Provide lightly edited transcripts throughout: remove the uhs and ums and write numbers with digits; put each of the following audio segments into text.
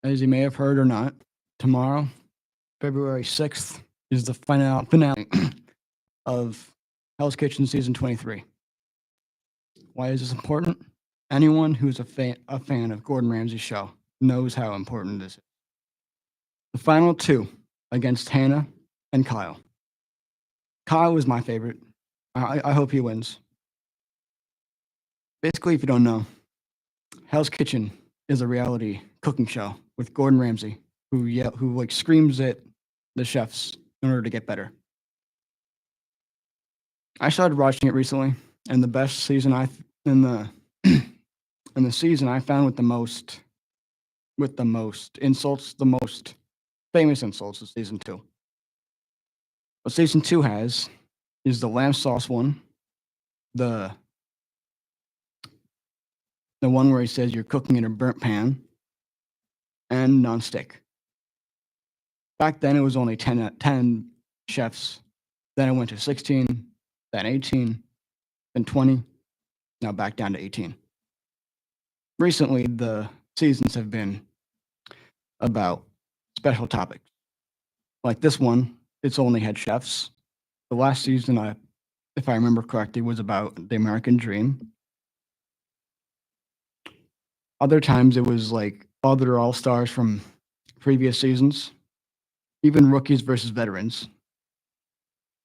As you may have heard or not, tomorrow, February 6th, is the finale of Hell's Kitchen Season 23. Why is this important? Anyone who's a fan of Gordon Ramsay's show knows how important this is. The final two against Hannah and Kyle. Kyle is my favorite. I hope he wins. Basically, if you don't know, Hell's Kitchen is a reality cooking show with Gordon Ramsay, who like screams at the chefs in order to get better. I started watching it recently, and the best season in the in the season I found with the most insults, the most famous insults is season 2. What season 2 has is the lamb sauce one, the one where he says you're cooking in a burnt pan, and nonstick. Back then, it was only 10 chefs. Then it went to 16, then 18, then 20, now back down to 18. Recently, the seasons have been about special topics. Like this one, it's only had chefs. The last season, if I remember correctly, was about the American dream. Other times, it was like other all-stars from previous seasons, even rookies versus veterans,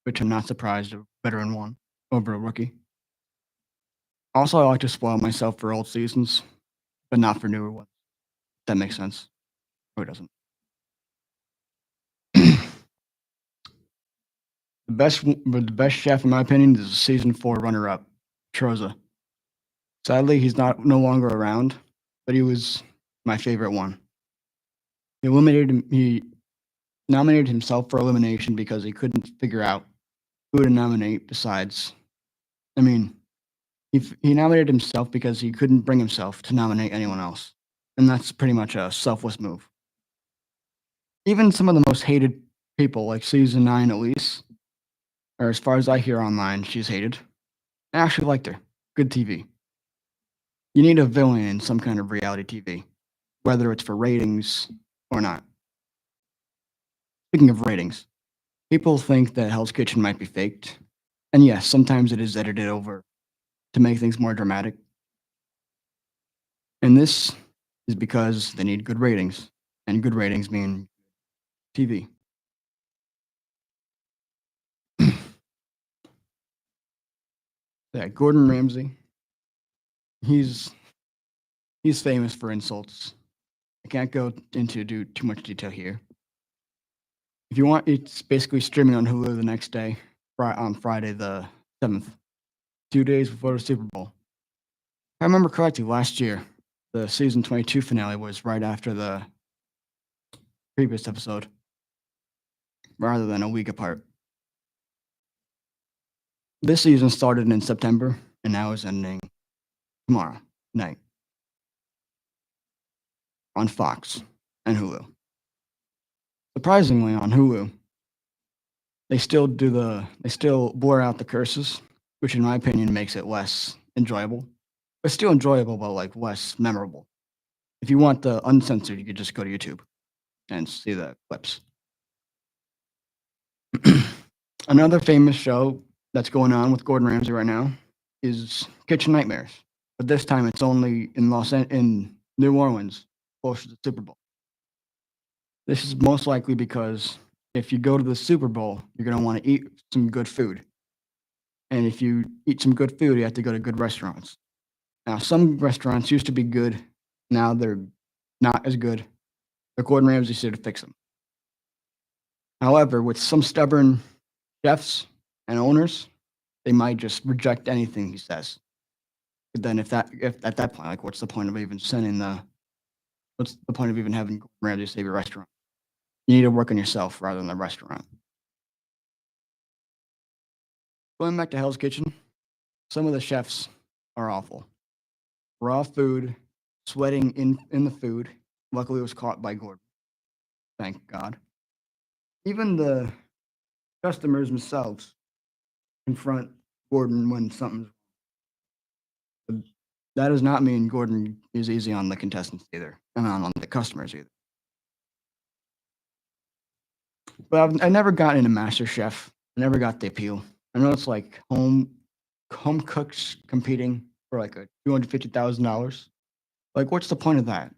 which I'm not surprised a veteran won over a rookie. Also, I like to spoil myself for old seasons, but not for newer ones. That makes sense. Or it doesn't. The best chef, in my opinion, is season 4 runner-up, Troza. Sadly, he's no longer around, but he was my favorite one. He nominated himself for elimination because he couldn't figure out who to nominate besides. I mean, he nominated himself because he couldn't bring himself to nominate anyone else, and that's pretty much a selfless move. Even some of the most hated people, like season 9 Elise, or as far as I hear online, she's hated. I actually liked her. Good TV. You need a villain in some kind of reality TV, whether it's for ratings or not. Speaking of ratings, people think that Hell's Kitchen might be faked. And yes, sometimes it is edited over to make things more dramatic. And this is because they need good ratings. And good ratings mean TV. Yeah, Gordon Ramsay. He's famous for insults. I can't go into too much detail here. If you want, it's basically streaming on Hulu the next day, on Friday the 7th, 2 days before the Super Bowl. If I remember correctly, last year, the season 22 finale was right after the previous episode, rather than a week apart. This season started in September, and now is ending tomorrow night on Fox and Hulu. Surprisingly, on Hulu, they still blur out the curses, which in my opinion makes it less enjoyable. But still enjoyable, but like less memorable. If you want the uncensored, you could just go to YouTube and see the clips. Another famous show that's going on with Gordon Ramsay right now is Kitchen Nightmares, but this time it's only in New Orleans, close to the Super Bowl. This is most likely because if you go to the Super Bowl, you're going to want to eat some good food. And if you eat some good food, you have to go to good restaurants. Now, some restaurants used to be good. Now they're not as good. But Gordon Ramsay's here to fix them. However, with some stubborn chefs and owners, they might just reject anything he says. But then if at that point, like, what's the point of even what's the point of even having Gordon Ramsay save your restaurant? You need to work on yourself rather than the restaurant. Going back to Hell's Kitchen, some of the chefs are awful. Raw food, sweating in the food. Luckily, it was caught by Gordon. Thank God. Even the customers themselves confront Gordon when something's wrong. That does not mean Gordon is easy on the contestants either, and not on the customers either. But I never got into MasterChef. I never got the appeal. I know it's like home cooks competing for like a $250,000. Like, what's the point of that?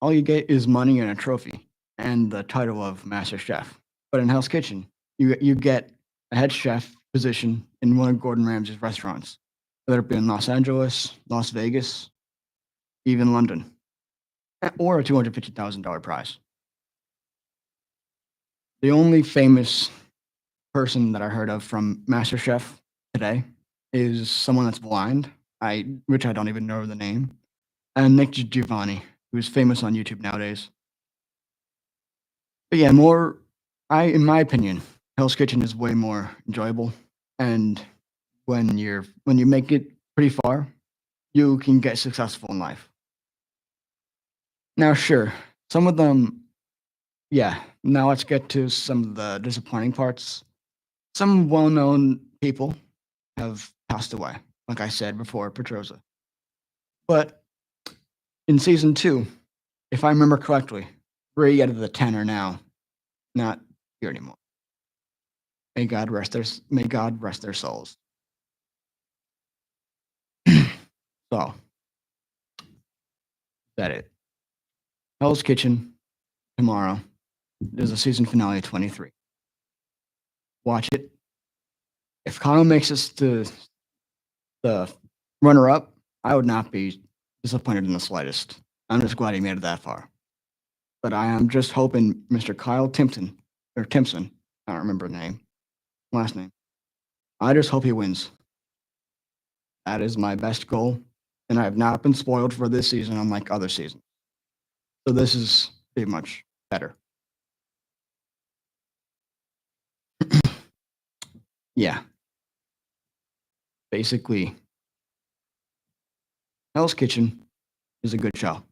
All you get is money and a trophy and the title of Master Chef. But in Hell's Kitchen, you get a head chef position in one of Gordon Ramsay's restaurants, whether it be in Los Angeles, Las Vegas, even London, or a $250,000 prize. The only famous person that I heard of from MasterChef today is someone that's blind, which I don't even know the name, and Nick Giovanni, who's famous on YouTube nowadays. But yeah, in my opinion, Hell's Kitchen is way more enjoyable, and when you make it pretty far, you can get successful in life. Now, sure, some of them, yeah. Now let's get to some of the disappointing parts. Some well-known people have passed away, like I said before, Petroza. But in season 2, if I remember correctly, 3 out of the 10 are now not here anymore. May God rest their souls. So, that it. Hell's Kitchen tomorrow. There's a season finale of 23. Watch it. If Kyle makes us to the runner-up, I would not be disappointed in the slightest. I'm just glad he made it that far. But I am just hoping Mr. Kyle Timpson, I don't remember the last name. I just hope he wins. That is my best goal, and I have not been spoiled for this season unlike other seasons. So this is pretty much better. Yeah. Basically, Hell's Kitchen is a good show.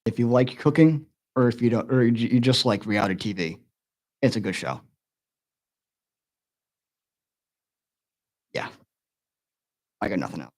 If you like cooking, or if you don't, or you just like reality TV, it's a good show. Yeah. I got nothing else.